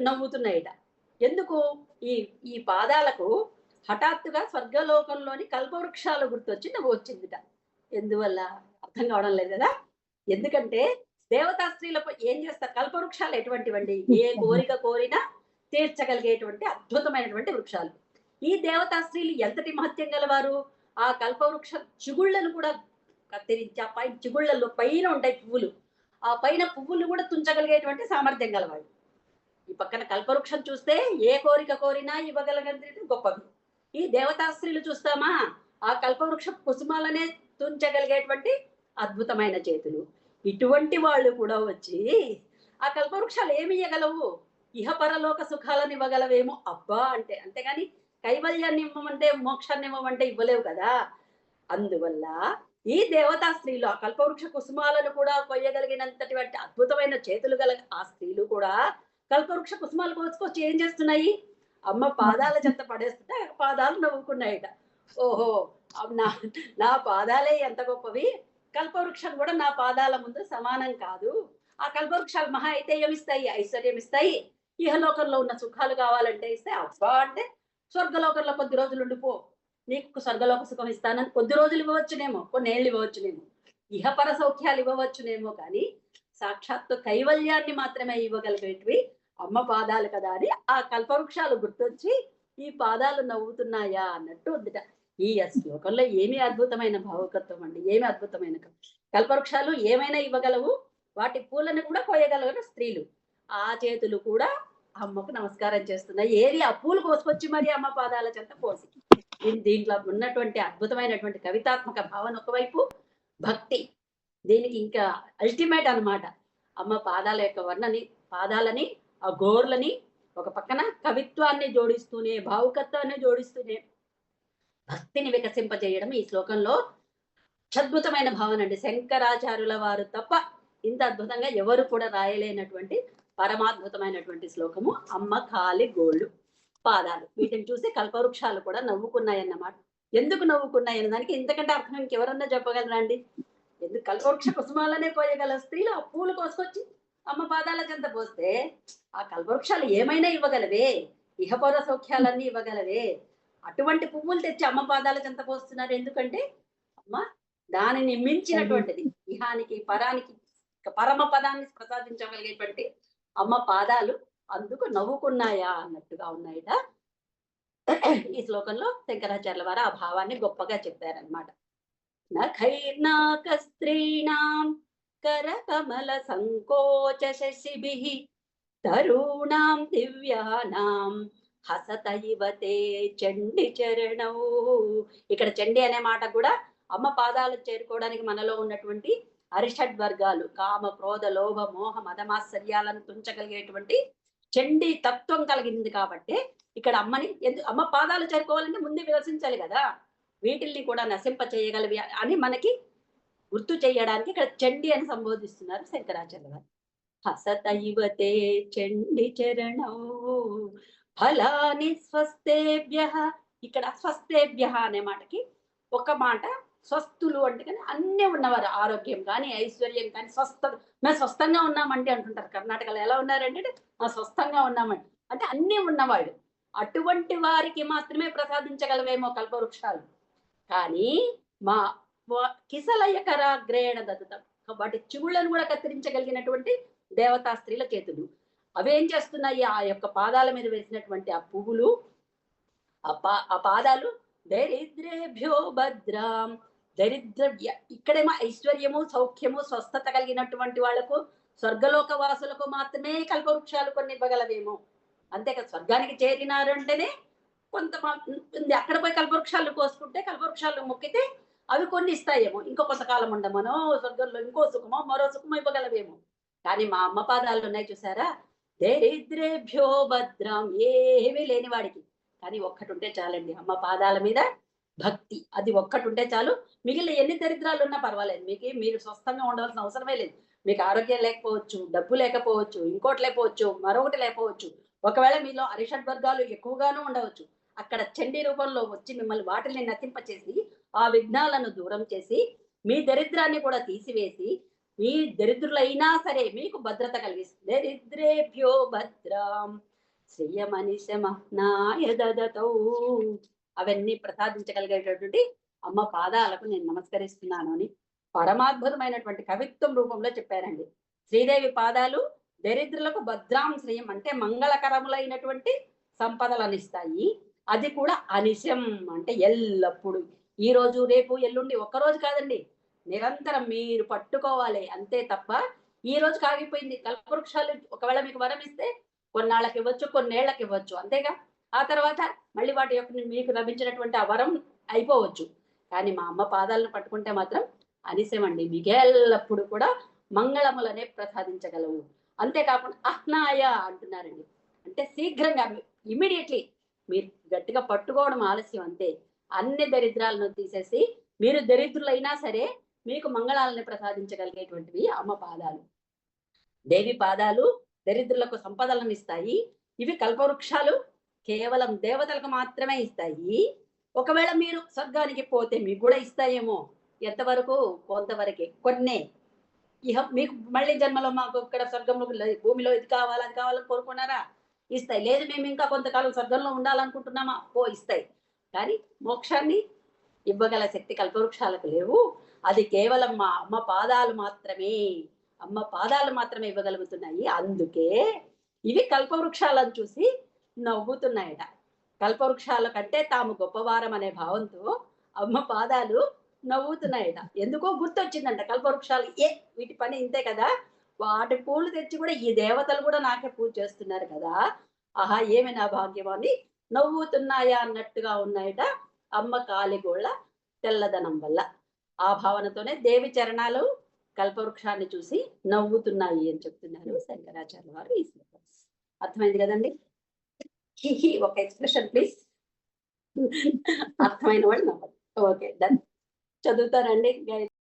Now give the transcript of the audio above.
నవ్వుతున్నాయిట. ఎందుకు? ఈ ఈ పాదాలకు హఠాత్తుగా స్వర్గలోకంలోని కల్పవృక్షాలు గుర్తొచ్చి నవ్వు వచ్చిందిట. ఎందువల్ల? అర్థం కావడం లేదు కదా! ఎందుకంటే దేవతా స్త్రీలపై ఏం చేస్తారు? కల్పవృక్షాలు ఎటువంటివండి? ఏ కోరిక కోరినా తీర్చగలిగేటువంటి అద్భుతమైనటువంటి వృక్షాలు. ఈ దేవతా స్త్రీలు ఎంతటి మహత్యం గలవారు? ఆ కల్పవృక్ష చిగుళ్ళను కూడా కత్తిరించి, ఆ పైన చిగుళ్ళలో పైన ఉంటాయి పువ్వులు. ఆ పైన పువ్వులు కూడా తుంచగలిగేటువంటి సామర్థ్యం గలవాడు. ఈ పక్కన కల్పవృక్షం చూస్తే ఏ కోరిక కోరినా ఇవ్వగలిగేది గొప్పవి. ఈ దేవతా స్త్రీలు చూస్తామా? ఆ కల్పవృక్ష కుసుమాలనే తుంచగలిగేటువంటి అద్భుతమైన చేతులు. ఇటువంటి వాళ్ళు కూడా వచ్చి ఆ కల్పవృక్షాలు ఏమి ఇవ్వగలవు? ఇహపరలోక సుఖాలను ఇవ్వగలవేమో అబ్బా అంటే. అంతేగాని కైవల్యాన్ని ఇవ్వమంటే, మోక్షాన్ని ఇవ్వమంటే ఇవ్వలేవు కదా! అందువల్ల ఈ దేవతా స్త్రీలు ఆ కల్పవృక్ష కుసుమాలను కూడా కొయ్యగలిగినంతటి అద్భుతమైన చేతులు గల ఆ స్త్రీలు కూడా కల్పవృక్ష కుసుమాలు కోసుకొచ్చి ఏం చేస్తున్నాయి? అమ్మ పాదాల చెంత పడేస్తుంటే ఆ పాదాలు నవ్వుకున్నాయట. ఓహో! నా నా పాదాలే ఎంత గొప్పవి, కల్పవృక్షం కూడా నా పాదాల ముందు సమానం కాదు. ఆ కల్పవృక్షాలు మహా అయితే ఏమిస్తాయి? ఐశ్వర్యం ఇస్తాయి. ఇహలోకంలో ఉన్న సుఖాలు కావాలంటే ఇస్తాయి. అబ్బా! అంటే స్వర్గలోకంలో కొద్ది రోజులు ఉండిపో, నీకు స్వర్గలోక సుఖం ఇస్తానని కొద్ది రోజులు ఇవ్వవచ్చునేమో, కొన్నేళ్ళు ఇవ్వవచ్చునేమో, ఇహపర సౌఖ్యాలు ఇవ్వవచ్చునేమో కానీ సాక్షాత్తు కైవల్యాన్ని మాత్రమే ఇవ్వగలిగేటివి అమ్మ పాదాలు కదా అని ఆ కల్పవృక్షాలు గుర్తొచ్చి ఈ పాదాలు నవ్వుతున్నాయా అన్నట్టు ఉందిట. ఈ శ్లోకంలో ఏమి అద్భుతమైన భావుకత్వం అండి! ఏమి అద్భుతమైన కల్పవృక్షాలు ఏమైనా ఇవ్వగలవు, వాటి పూలను కూడా కోయగలరు స్త్రీలు. ఆ చేతులు కూడా అమ్మకు నమస్కారం చేస్తున్నాయి. ఏది ఆ పూలు కోసుకొచ్చి మరి అమ్మ పాదాల చెంత పోసి. దీంట్లో ఉన్నటువంటి అద్భుతమైనటువంటి కవితాత్మక భావన ఒకవైపు, భక్తి దీనికి ఇంకా అల్టిమేట్ అన్నమాట. అమ్మ పాదాల యొక్క పాదాలని, ఆ గోర్లని ఒక పక్కన కవిత్వాన్ని జోడిస్తూనే, భావుకత్వాన్ని జోడిస్తూనే భక్తిని వికసింపజేయడం ఈ శ్లోకంలో అద్భుతమైన భావన అండి. శంకరాచార్యుల వారు తప్ప ఇంత అద్భుతంగా ఎవరు కూడా రాయలేనటువంటి పరమాద్భుతమైనటువంటి శ్లోకము అమ్మ కాలి గోళ్ళు పాదాలు. వీటిని చూసి కల్పవృక్షాలు కూడా నవ్వుకున్నాయన్నమాట. ఎందుకు నవ్వుకున్నాయన్న దానికి ఇంతకంటే అర్థం ఇంకెవరన్నా చెప్పగలరా అండి? ఎందుకు? కల్పవృక్ష కుసుమాలనే కోయగల స్త్రీలు ఆ పూలు కోసుకొచ్చి అమ్మ పాదాల చెంత పోస్తే ఆ కల్పవృక్షాలు ఏమైనా ఇవ్వగలవే, ఇహపర సౌఖ్యాలన్నీ ఇవ్వగలవే. అటువంటి పువ్వులు తెచ్చి అమ్మ పాదాల చెంత పోస్తున్నారు. ఎందుకంటే అమ్మ దానిని మించినటువంటిది, ఇహానికి పరానికి పరమ పదాన్ని ప్రసాదించగలిగేటువంటి అమ్మ పాదాలు అందుకు నవ్వుకున్నాయా అన్నట్టుగా ఉన్నాయట. ఈ శ్లోకంలో శంకరాచార్యుల వారు ఆ భావాన్ని గొప్పగా చెప్పారనమాట. నఖైర్నాక స్త్రీణాం కరకమల సంకోచ శశిభిః తరుణాం దివ్యానాం హసత ఇవతే చండి చరణౌ. ఇక్కడ చండి అనే మాట కూడా అమ్మ పాదాలు చేరుకోవడానికి మనలో ఉన్నటువంటి అరిషడ్ వర్గాలు, కామ క్రోధ లోభ మోహ మదమాశ్చర్యాలను తుంచగలిగేటువంటి చండి తత్వం కలిగింది కాబట్టి ఇక్కడ అమ్మని అమ్మ పాదాలు చేరుకోవాలంటే ముందే విలసించాలి కదా. వీటిల్ని కూడా నశింప చేయగలవి అని మనకి గుర్తు చేయడానికి ఇక్కడ చండి అని సంబోధిస్తున్నారు శంకరాచార్య గారు. హసత ఇవతే చండి చరణౌ ఫలాని స్వస్తేభ్యః. ఇక్కడ స్వస్తేభ్యః అనే మాటకి ఒక మాట స్వస్థులు అంటే కానీ అన్నీ ఉన్నవారు, ఆరోగ్యం కానీ ఐశ్వర్యం కానీ మేము స్వస్థంగా ఉన్నామంటే అంటుంటారు. కర్ణాటకలో ఎలా ఉన్నారంటే స్వస్థంగా ఉన్నామండి అంటే అన్నీ ఉన్నవాడు. అటువంటి వారికి మాత్రమే ప్రసాదించగలవేమో కల్పవృక్షాలు. కానీ మా కిసలయకరాగ్రేణ దత్తం, వాటి చిగుళ్ళను కూడా కత్తిరించగలిగినటువంటి దేవతా స్త్రీల చేతులు. అవేం చేస్తున్నాయి? ఆ యొక్క పాదాల మీద వేసినటువంటి ఆ పువ్వులు, ఆ పాదాలు దరిద్రేభ్యో భద్రాం, దరిద్ర ఇక్కడేమో ఐశ్వర్యము సౌఖ్యము స్వస్థత కలిగినటువంటి వాళ్లకు, స్వర్గలోక వాసులకు మాత్రమే కల్పవృక్షాలు కొన్ని ఇవ్వగలవేమో. అంతేకా స్వర్గానికి చేరినారు అంటేనే కొంత అక్కడ పోయి కల్పవృక్షాలు కోసుకుంటే, కల్పవృక్షాలు మొక్కితే అవి కొన్ని ఇస్తాయేమో, ఇంకో కొంతకాలం ఉండమనో స్వర్గంలో ఇంకో సుఖమో మరో సుఖమో ఇవ్వగలవేమో. కానీ మా అమ్మ పాదాలు ఉన్నాయి చూసారా, దరిద్రేభ్యో భద్రం, ఏమీ లేని వాడికి. కానీ ఒక్కటి ఉంటే చాలండి, అమ్మ పాదాల మీద భక్తి, అది ఒక్కటి ఉంటే చాలు. మిగిలిన ఎన్ని దరిద్రాలు ఉన్నా పర్వాలేదు, మీరు స్వస్థంగా ఉండవలసిన అవసరమే లేదు. మీకు ఆరోగ్యం లేకపోవచ్చు, డబ్బు లేకపోవచ్చు, ఇంకోటి లేకపోవచ్చు, మరొకటి లేకపోవచ్చు, ఒకవేళ మీలో అరిషడ్ వర్గాలు ఎక్కువగానూ ఉండవచ్చు. అక్కడ చండీ రూపంలో వచ్చి మిమ్మల్ని వాటిని నశింపచేసి ఆ విఘ్నాలను దూరం చేసి మీ దరిద్రాన్ని కూడా తీసివేసి మీ దరిద్రులైనా సరే మీకు భద్రత కలిగిస్తుంది. దరిద్రేభ్యో భద్రాం శ్రియమనిశమహ్నాయ దదతౌ. అవన్నీ ప్రసాదించగలిగేటటువంటి అమ్మ పాదాలకు నేను నమస్కరిస్తున్నాను అని పరమాద్భుతమైనటువంటి కవిత్వం రూపంలో చెప్పారండి. శ్రీదేవి పాదాలు దరిద్రులకు భద్రాం శ్రియం అంటే మంగళకరములైనటువంటి సంపదలను ఇస్తాయి. అది కూడా అనిశం అంటే ఎల్లప్పుడు, ఈ రోజు రేపు ఎల్లుండి ఒక్కరోజు కాదండి, నిరంతరం మీరు పట్టుకోవాలి అంతే తప్ప ఈ రోజు కాగిపోయింది. కల్పవృక్షాలు ఒకవేళ మీకు వరం ఇస్తే కొన్నాళ్ళకి ఇవ్వచ్చు, కొన్నేళ్లకి ఇవ్వచ్చు, అంతేగా. ఆ తర్వాత మళ్ళీ వాటి యొక్క మీకు లభించినటువంటి ఆ వరం అయిపోవచ్చు. కానీ మా అమ్మ పాదాలను పట్టుకుంటే మాత్రం అనిశమండి, మీకు ఎల్లప్పుడు కూడా మంగళములనే ప్రసాదించగలవు. అంతేకాకుండా అహ్నాయ అంటున్నారండి, అంటే శీఘ్రంగా ఇమీడియట్లీ మీరు గట్టిగా పట్టుకోవడం ఆలస్యం అంతే. అన్ని దరిద్రాలను తీసేసి మీరు దరిద్రులైనా సరే మీకు మంగళాలని ప్రసాదించగలిగేటువంటివి అమ్మ పాదాలు. దేవి పాదాలు దరిద్రులకు సంపదలను ఇస్తాయి. ఇవి కల్పవృక్షాలు కేవలం దేవతలకు మాత్రమే ఇస్తాయి. ఒకవేళ మీరు స్వర్గానికి పోతే మీకు కూడా ఇస్తాయేమో. ఎంతవరకు? కొంతవరకే, కొన్నే. ఇహ మీకు మళ్ళీ జన్మలో మాకు ఇక్కడ స్వర్గంలో భూమిలో ఇది కావాలి అది కావాలని కోరుకున్నారా, ఇస్తాయి. లేదు మేము ఇంకా కొంతకాలం స్వర్గంలో ఉండాలనుకుంటున్నామా, ఇస్తాయి. కానీ మోక్షాన్ని ఇవ్వగల శక్తి కల్పవృక్షాలకు లేవు. అది కేవలం మా అమ్మ పాదాలు మాత్రమే, అమ్మ పాదాలు మాత్రమే ఇవ్వగలుగుతున్నాయి. అందుకే ఇవి కల్పవృక్షాలను చూసి నవ్వుతున్నాయట. కల్పవృక్షాల కంటే తాము గొప్పవారం అనే భావంతో అమ్మ పాదాలు నవ్వుతున్నాయట. ఎందుకో గుర్తొచ్చిందంట కల్పవృక్షాలు, వీటి పని ఇంతే కదా, వాటి పూలు తెచ్చి కూడా ఈ దేవతలు కూడా నాకే పూజ చేస్తున్నారు కదా, ఆహా ఏమి నా భాగ్యమో అని నవ్వుతున్నాయా అన్నట్టుగా ఉన్నాయట అమ్మ కాలిగోళ్ళ తెల్లదనం వల్ల. ఆ భావనతోనే దేవి చరణాలు కల్పవృక్షాన్ని చూసి నవ్వుతున్నాయి అని చెప్తున్నారు శంకరాచార్య వారు ఈ శ్లోకం. అర్థమైంది కదండి? ఒక ఎక్స్ప్రెషన్ ప్లీజ్. అర్థమైన వాళ్ళు నవ్వండి. Okay, done. చదువుతారండి.